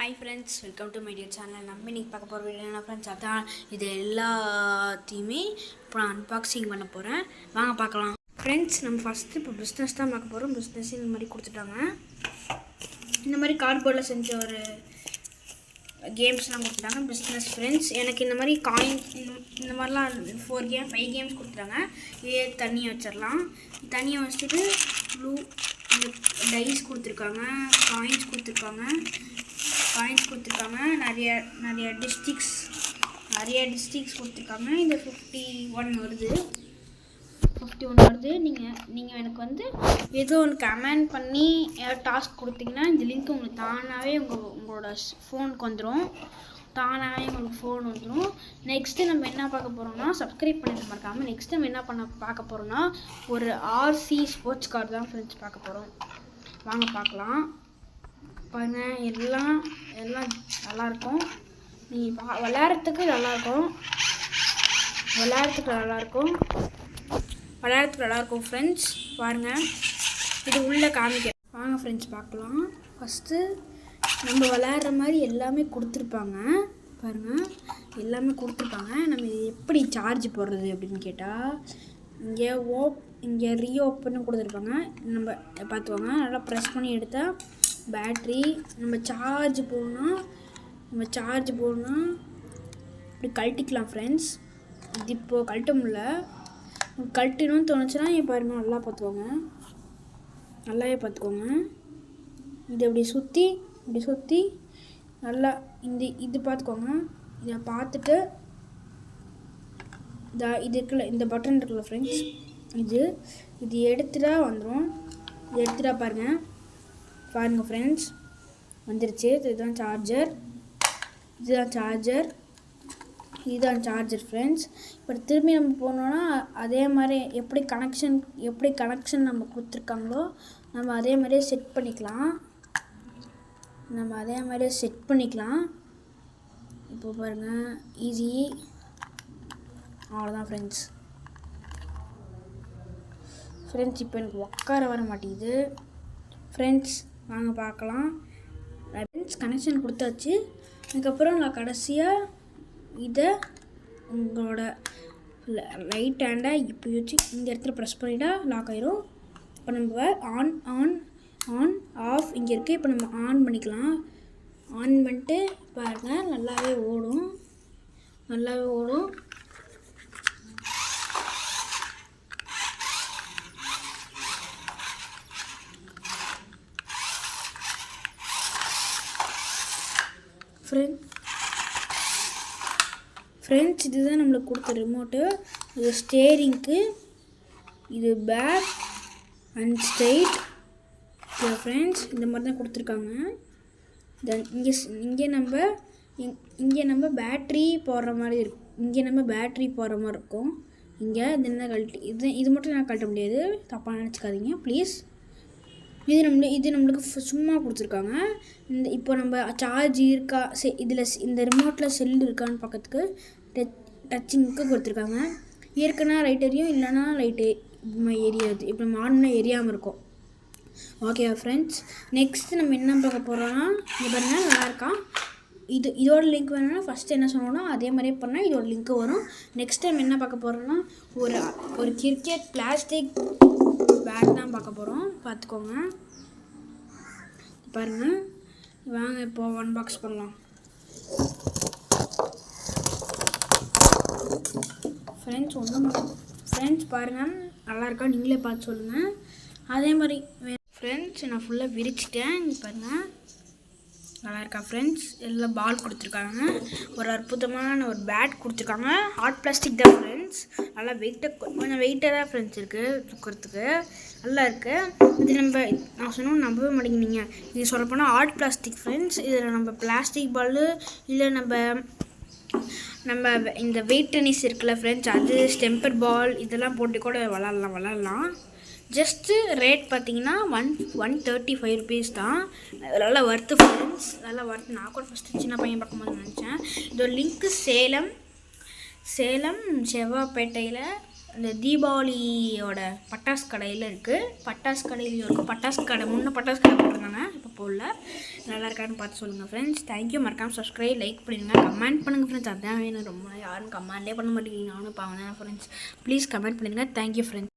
Hi friends, welcome to my dear channel. நம்ம இன்றைக்கி பார்க்க போகிற வீடியோ என்ன ஃப்ரெண்ட்ஸ், அதான் இது எல்லாத்தையுமே இப்போ நான் அன்பாக்சிங் பண்ண போகிறேன். வாங்க பார்க்கலாம். ஃப்ரெண்ட்ஸ், நம்ம ஃபஸ்ட்டு இப்போ பிஸ்னஸ் தான் பார்க்க போகிறோம். பிஸ்னஸ் இந்த மாதிரி கொடுத்துட்டாங்க. இந்த மாதிரி கார்ட்போர்டில் செஞ்ச ஒரு கேம்ஸ்லாம் கொடுத்துட்டாங்க. பிஸ்னஸ் ஃப்ரெண்ட்ஸ், எனக்கு இந்த மாதிரி காயின் இந்த மாதிரிலாம் 5 கேம்ஸ் கொடுத்துட்டாங்க. இதே தண்ணியை வச்சிடலாம். தண்ணியை வச்சுட்டு ப்ளூ டைஸ் கொடுத்துருக்காங்க, காயின்ஸ் கொடுத்துருக்காங்க, நிறைய டிஸ்ட்ரிக்ஸ் கொடுத்துருக்காங்க. இந்த 51 வருது. நீங்கள் எனக்கு வந்து ஏதோ ஒன்று கமெண்ட் பண்ணி டாஸ்க் கொடுத்தீங்கன்னா இந்த லிங்க் உங்களுக்கு தானாகவே உங்களோட ஃபோனுக்கு வந்துடும். நெக்ஸ்ட்டு நம்ம என்ன பார்க்க போகிறோம்னா, சப்ஸ்கிரைப் பண்ணிட்டு மறக்காமல். நெக்ஸ்ட் நம்ம என்ன பார்க்க போகிறோம்னா, ஒரு RC ஸ்போர்ட்ஸ் கார் தான் ஃப்ரெண்ட்ஸ் பார்க்க போகிறோம். வாங்க பார்க்கலாம். பாருங்க, எல்லாம் நல்லாயிருக்கும். நீங்கள் விளையாடுறதுக்கு நல்லாயிருக்கும் ஃப்ரெண்ட்ஸ். பாருங்கள், இது உள்ளே காமிக்க. வாங்க ஃப்ரெண்ட்ஸ் பார்க்கலாம். ஃபஸ்ட்டு நம்ம விளையாடுற மாதிரி எல்லாமே கொடுத்துருப்பாங்க. பாருங்கள், எல்லாமே கொடுத்துருப்பாங்க. நம்ம இது எப்படி சார்ஜ் போடுறது அப்படின்னு கேட்டால், இங்கே ரீஓப்பன் கொடுத்துருப்பாங்க. நம்ம பார்த்துவாங்க. நல்லா ப்ரெஸ் பண்ணி எடுத்தால் பேட்ரி. நம்ம சார்ஜ் போடணும்னா இப்படி கழட்டிக்கலாம் ஃப்ரெண்ட்ஸ். இது இப்போது கழட்ட முடியல. கழட்டணும்னு தோணுச்சுன்னா பாருங்கள், நல்லாவே பார்த்துக்கோங்க. இது இப்படி சுற்றி நல்லா இது பார்த்துக்கோங்க. இதை பார்த்துட்டு இது இருக்குல்ல, இந்த பட்டன் இருக்குல்ல ஃப்ரெண்ட்ஸ், இது எடுத்துட்டா வந்துடும். இது எடுத்துட்டா பாருங்கள் ஃப்ரெண்ட்ஸ், வந்துருச்சு. இதுதான் சார்ஜர் ஃப்ரெண்ட்ஸ். இப்போ திரும்பி நம்ம போனோன்னா அதே மாதிரி எப்படி கனெக்ஷன் நம்ம கொடுத்துருக்காங்களோ நம்ம அதே மாதிரியே செட் பண்ணிக்கலாம். இப்போ பாருங்கள், ஈஸி. அவ்வளோதான் ஃப்ரெண்ட்ஸ். இப்போ எனக்கு உட்கார வர மாட்டேங்குது ஃப்ரெண்ட்ஸ். வாங்க பார்க்கலாம். ஃப்ரெண்ட்ஸ், கனெக்ஷன் கொடுத்தாச்சு. அதுக்கப்புறம் நான் கடைசியாக இதை உங்களோட ரைட் ஹேண்டை இப்படி வச்சு இந்த இடத்துல ப்ரெஸ் பண்ணிட்டா லாக் ஆயிரும். இப்போ நம்ம ஆன் ஆஃப் இங்கே இருக்குது. இப்போ நம்ம ஆன் பண்ணிக்கலாம். ஆன் பண்ணிட்டு பாருங்கள், நல்லாவே ஓடும். ஃப்ரெண்ட்ஸ், இதுதான் நம்மளுக்கு கொடுத்த ரிமோட்டு. இது ஸ்டேரிங்க்கு, இது பேக் அண்ட் ஸ்ட்ரைட். ஃப்ரெண்ட்ஸ், இந்த மாதிரி தான் கொடுத்துருக்காங்க. இங்கே நம்ம பேட்ரி போடுற மாதிரி இருக்கும். இங்கே இது மட்டும் நான் கழட்ட முடியாது, தப்பாக நினச்சிக்காதீங்க ப்ளீஸ். இது நம்மளுக்கு சும்மா கொடுத்துருக்காங்க. இப்போ நம்ம சார்ஜ் இருக்கா, இதில் இந்த ரிமோட்டில் செல் இருக்கான்னு பார்க்கறதுக்கு டச்சிங்க்கு கொடுத்துருக்காங்க. ஏற்கனா லைட் எரியும், இல்லைனா லைட்டு எரியாது. இப்போ நம்ம ஆன் பண்ண எரியாமல் இருக்கும். ஓகே ஃப்ரெண்ட்ஸ், நெக்ஸ்ட்டு நம்ம என்ன பார்க்க போகிறோன்னா, இங்கே பாருங்கள், நல்லாயிருக்கா. இதோட லிங்க் வேணும்னா ஃபஸ்ட்டு என்ன சொன்னோன்னா அதே மாதிரியே பண்ணால் இதோட லிங்க்கு வரும். நெக்ஸ்ட் டைம் என்ன பார்க்க போகிறோன்னா, ஒரு கிரிக்கெட் பிளாஸ்டிக் பேட் தான் பார்க்க போகிறோம். பார்த்துக்கோங்க. பாருங்கள், வாங்க இப்போ அன்பாக்ஸ் பண்ணலாம். ஃப்ரெண்ட்ஸ் பாருங்கள், நல்லாயிருக்கா, நீங்களே பார்த்து சொல்லுங்கள். அதே மாதிரி ஃப்ரெண்ட்ஸ், நான் ஃபுல்லாக விரிச்சிட்டேன். இங்கே பாருங்கள், நல்லாயிருக்கா ஃப்ரெண்ட்ஸ். எல்லாம் பால் கொடுத்துருக்காங்க. ஒரு அற்புதமான ஒரு பேட் கொடுத்துருக்காங்க. ஹாட் பிளாஸ்டிக் தான் ஃப்ரெண்ட்ஸ். நல்லா கொஞ்சம் வெயிட்டாக தான் ஃப்ரெண்ட்ஸ் இருக்குது, தூக்கிறதுக்கு நல்லா இருக்குது. இது நான் சொன்னோம் நம்பவே மாட்டேங்கிறீங்க. இது சொல்லப்போனால் ஹாட் பிளாஸ்டிக் ஃப்ரெண்ட்ஸ். இதில் நம்ம பிளாஸ்டிக் பால், இல்லை நம்ம இந்த வெயிட் டென்னிஸ் இருக்குல்ல ஃப்ரெண்ட்ஸ், அது ஸ்டெம்பர் பால் இதெல்லாம் போட்டு கூட விளாட்லாம். ஜஸ்ட்டு ரேட் பார்த்தீங்கன்னா 135 ருபீஸ் தான். நல்லா ஒர்த்து ஃப்ரெண்ட்ஸ், நல்லா ஒர்த்து. நான் கூட ஃபஸ்ட்டு சின்ன பையன் பார்க்கும்போது நினச்சேன். இதோட லிங்க்கு சேலம் செவ்வாப்பேட்டையில் இந்த தீபாவளியோட பட்டாசு கடையில் இருக்குது. பட்டாசு கடையிலையும் இருக்கும். பட்டாசு கடை முன்னே பட்டாசு கடை போட்டிருந்தாங்க, இப்போ போடல. நல்லா இருக்கான்னு பார்த்து சொல்லுங்கள் ஃப்ரெண்ட்ஸ். தேங்க்யூ. மறக்காமல் சப்ஸ்கிரைப், லைக் பண்ணிடுங்க, கமெண்ட் பண்ணுங்கள் ஃப்ரெண்ட்ஸ். அதான் வேணும். ரொம்ப யாரும் கமெண்ட்லேயே பண்ண மாட்டேங்கிறீங்க. நானும் பாவம் தான் ஃப்ரெண்ட்ஸ். ப்ளீஸ் கமெண்ட் பண்ணிடுங்க. Thank you friends.